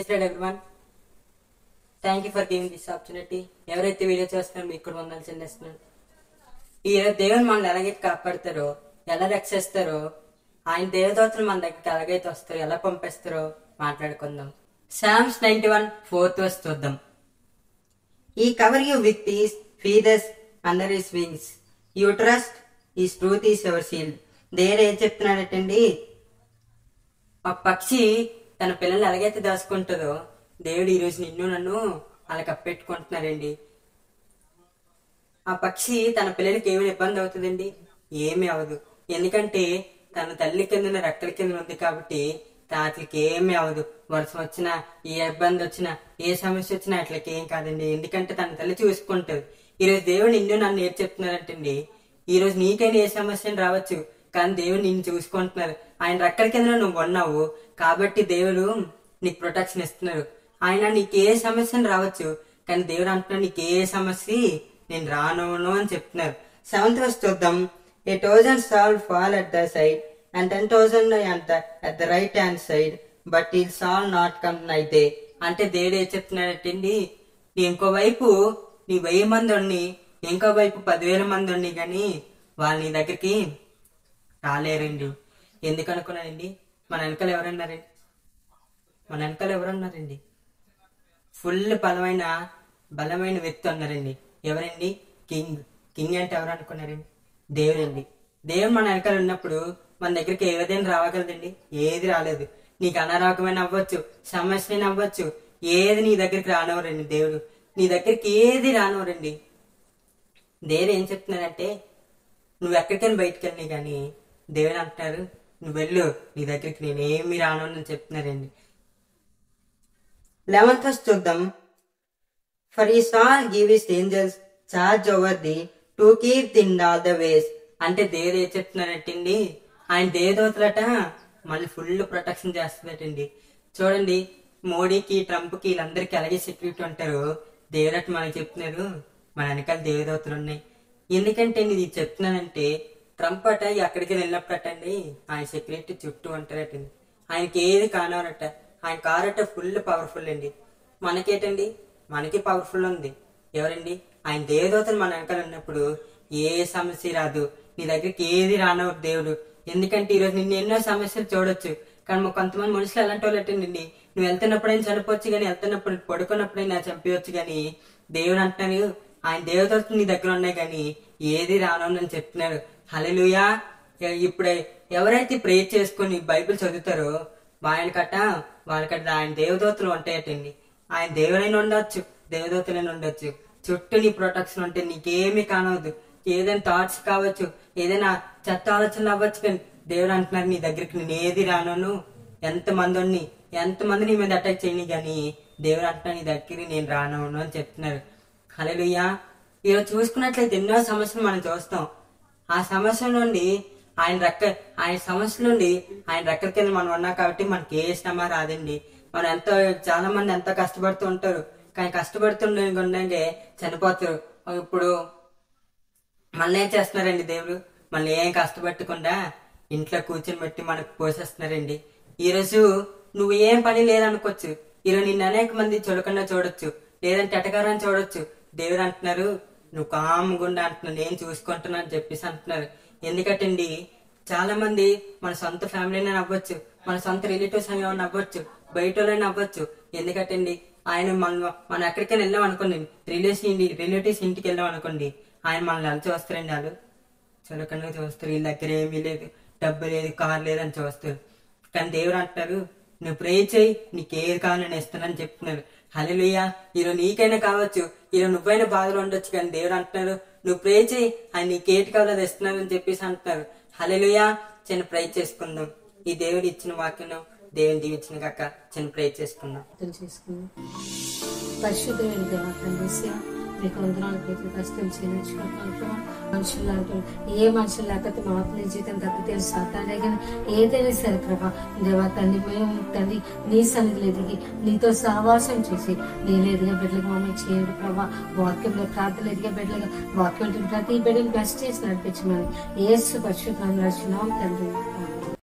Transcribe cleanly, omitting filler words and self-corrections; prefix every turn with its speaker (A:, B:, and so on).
A: everyone. Thank you for giving this opportunity. ఎవరైతే video చేస్తున్నారో మీకు కూడా వందలు చెల్లిస్తున్నాను. ఈ దేవుని మనల్ని ఎలాగైతే కాపాడతారో, ఎలా రక్షిస్తారో, ఆయన దేవదూతలు మన దగ్గరికి ఎలాగైతే వస్తారో, ఎలా పంపిస్తారో మాట్లాడుకుందాం. Psalms 91 4th verse చూద్దాం. He cover you with his feathers under his wings. You trust his truth is your shield. దేవుడు ఏం చెప్తున్నాడటండి, ఆ పక్షి తన పిల్లల్ని ఎలాగైతే దాచుకుంటుందో, దేవుడు ఈరోజు నిన్ను నన్ను అలా కప్పెట్టుకుంటున్నారండి. ఆ పక్షి తన పిల్లలకి ఏమైనా ఇబ్బంది అవుతుందండి? ఏమీ అవదు. ఎందుకంటే తన తల్లి కింద రెక్కల కింద ఉంది కాబట్టి వాటికి ఏమీ అవదు. వర్షం వచ్చినా, ఏ ఇబ్బంది వచ్చినా, ఏ సమస్య వచ్చినా అట్లకి ఏం కాదండి. ఎందుకంటే తన తల్లి చూసుకుంటుంది. ఈరోజు దేవుడు నిన్ను నన్ను ఏం చెప్తున్నారంటండి, ఈరోజు నీకైనా ఏ సమస్యను రావచ్చు, కానీ దేవుడు నిన్ను చూసుకుంటున్నారు. ఆయన రెక్కల కింద నువ్వు ఉన్నావు కాబట్టి దేవుడు నీకు ప్రొటెక్షన్ ఇస్తున్నారు. ఆయన నీకు ఏ సమస్యను రావచ్చు, కానీ దేవుడు అంటున్నాడు నీకు ఏ సమస్య నేను రాను అని చెప్తున్నారు. 7th verse చూద్దాం. 1,000 shall fall at the side and 10,000 at the right hand side, but it shall not come nigh thee. అంటే దేవుడు ఏం చెప్తున్నాడంటండి, నీ ఇంకో వైపు నీ 1000 మంది ఉండి, ఇంకో వైపు 10,000 మంది ఉండి, కానీ వాళ్ళు నీ దగ్గరికి రాలేరండి. ఎందుకు అనుకున్నానండి, మన వెనకాల ఎవరన్నారండి? మన వెనకాల ఎవరన్నారండి? ఫుల్ బలమైన వ్యక్తి అన్నారండి. ఎవరండి? కింగ్ అంటే ఎవరు అనుకున్నారండి? దేవుడండి. దేవుడు మన వెనకాల ఉన్నప్పుడు మన దగ్గరికి ఏదైనా రావగలదండి? ఏది రాలేదు. నీకు అనారోగ్యమైన అవ్వచ్చు, సమస్యని అవ్వచ్చు, ఏది నీ దగ్గరికి రానివ్వరండి. దేవుడు నీ దగ్గరికి ఏది రానివ్వరండి. దేవుడు ఏం చెప్తున్నారంటే, నువ్వు ఎక్కడికైనా బయటకు వెళ్ళి కానీ దేవుడు అంటున్నారు నువ్వు వెళ్ళు, నీ దగ్గరికి నేనేమి రాను అని చెప్తున్నారండి. 11th verse చూద్దాం. For he shall give his angels charge over thee to keep thee in all the ways. అంటే దేవుడు ఏం చెప్తున్నారంటండి, ఆయన దేవదూతలట మళ్ళీ ఫుల్ ప్రొటెక్షన్ చేస్తున్నారండి. చూడండి, మోడీకి, ట్రంప్కి, వీళ్ళందరికీ అలాగే సెక్యూరిటీ ఉంటారు. దేవుడట మనకి చెప్తున్నారు మన వెనకాల దేవదూతలు ఉన్నాయి. ఎందుకంటే నేను ఇది చెప్తున్నానంటే, ట్రంప్ అట ఎక్కడికి వెళ్ళినప్పుడటండి ఆయన సెక్యూరిటీ చుట్టూ ఉంటారటండి. ఆయనకి ఏది కానవరట. ఆయన కారు అట ఫుల్ పవర్ఫుల్ అండి. మనకేటండి, మనకి పవర్ఫుల్ ఉంది. ఎవరండి? ఆయన దేవదూతలు మన వెనకాల ఉన్నప్పుడు ఏ సమస్య రాదు, నీ దగ్గరికి ఏది రానవు దేవుడు. ఎందుకంటే ఈరోజు నిన్ను ఎన్నో సమస్యలు చూడొచ్చు, కానీ కొంతమంది మనుషులు ఎలాంటి వాళ్ళు అటండి, నువ్వు వెళ్తున్నప్పుడైనా చనిపోవచ్చు, కానీ వెళ్తున్నప్పుడు పడుకున్నప్పుడైనా చంపవచ్చు, కానీ దేవుడు అంటున్నారు ఆయన దేవదూతలు నీ దగ్గర ఉన్నాయి కానీ ఏది రాను అని చెప్తున్నారు. హల్లెలూయా. ఇప్పుడే ఎవరైతే ప్రేయర్ చేసుకుని బైబిల్ చదువుతారో వాళ్ళకట ఆయన దేవదూతలు ఉంటాయటండి. ఆయన దేవుడైనా ఉండొచ్చు, దేవదూతలైనా ఉండొచ్చు. చుట్టూ నీ ప్రొటెక్షన్ ఉంటే నీకేమీ కానవద్దు. ఏదైనా థాట్స్ కావచ్చు, ఏదైనా చెత్త ఆలోచనలు అవ్వచ్చు, కానీ దేవుడు అంటున్నారు నీ దగ్గరికి నేను ఏది రాను. ఎంతమంది నీ మీద అటాక్ చేయని కానీ దేవుడు అంటున్నారు నీ దగ్గరికి నేను రాను అని చెప్తున్నారు. హల్లెలూయా. ఈరోజు చూసుకున్నట్లయితే ఎన్నో సమస్యలు మనం చూస్తాం. ఆ సమస్య నుండి ఆయన రెక్కల కింద మనం ఉన్నాం కాబట్టి మనకి ఏ శ్రమ రాదండి. మనం చాలా మంది ఎంతో కష్టపడుతూ ఉంటారు, కానీ కష్టపడుతుండే చనిపోతారు. ఇప్పుడు మళ్ళీ ఏం చేస్తున్నారండి దేవుడు? మళ్ళీ ఏం కష్టపెట్టకుండా ఇంట్లో కూర్చొని పెట్టి మనకు పోషిస్తున్నారండి. ఈరోజు నువ్వు ఏం పని లేదనుకోవచ్చు, ఈరోజు నిన్ను అనేక మంది చూడకుండా చూడొచ్చు, లేదంటే ఎటగారని చూడొచ్చు. దేవుడు అంటున్నారు నువ్వు కామ్గుండా అంటున్నావు, నేను చూసుకుంటున్నా అని చెప్పేసి అంటున్నారు. ఎందుకంటే చాలా మంది మన సొంత ఫ్యామిలీనే అవ్వచ్చు, మన సొంత రిలేటివ్స్ అని అవ్వచ్చు, బయట వాళ్ళని అవ్వచ్చు. ఎందుకంటే ఆయన మనం ఎక్కడికైనా వెళ్ళాం అనుకోండి, రిలేటివ్స్ ఇంటికి వెళ్ళాం అనుకోండి, ఆయన మనల్ని ఎలా చూస్తారండి? వాళ్ళు చూడకుండా చూస్తారు. వీళ్ళ దగ్గర ఏమీ లేదు, డబ్బు లేదు, కారు లేదని చూస్తారు. కానీ దేవుడు అంటారు నువ్వు ప్రే చేయి, నీకు ఏది కావాలో నేను ఇస్తానని చెప్తున్నారు. హల్లెలూయా. ఈరోజు నీకైనా కావచ్చు, ఈరోజు నువ్వైనా బాధలు ఉండొచ్చు, కానీ దేవుడు అంటున్నారు నువ్వు ప్రే చేయి, ఆయన నీకేటి కావాలో అది ఇస్తున్నారని చెప్పేసి అంటున్నారు. హల్లెలూయా. చిన్న ప్రే చేసుకుందాం. ఈ దేవుడు ఇచ్చిన వాక్యం దేవుని దీవించిన కాక చిన్న ప్రే చేసుకుందాం.
B: పరిశుద్ధమైన దేవా తండ్రి, మీకు వందనాలు కష్టం చేయించుకుంటున్నాను. మనుషులు అంటారు ఏ మనుషులు లేకపోతే మా ఆత్మీయ జీవితం తగ్గితే సాతానే కానీ ఏదైనా సరే ప్రభా దేవా తండ్రి, మేము తండ్రి నీ సన్నిధిలో ఎదిగి నీతో సహవాసం చేసి నేను ఎదిగే బిడ్డలుగా మమ్మల్ని చేయండి ప్రభా. వాక్యంలో ప్రార్థన ఎదిగే బిడ్డలుగా వాక్యం ప్రతి బిడ్డను బెస్ట్ చేసి నడిపించమని యేసు పరిశుద్ధ నామములో తండ్రి.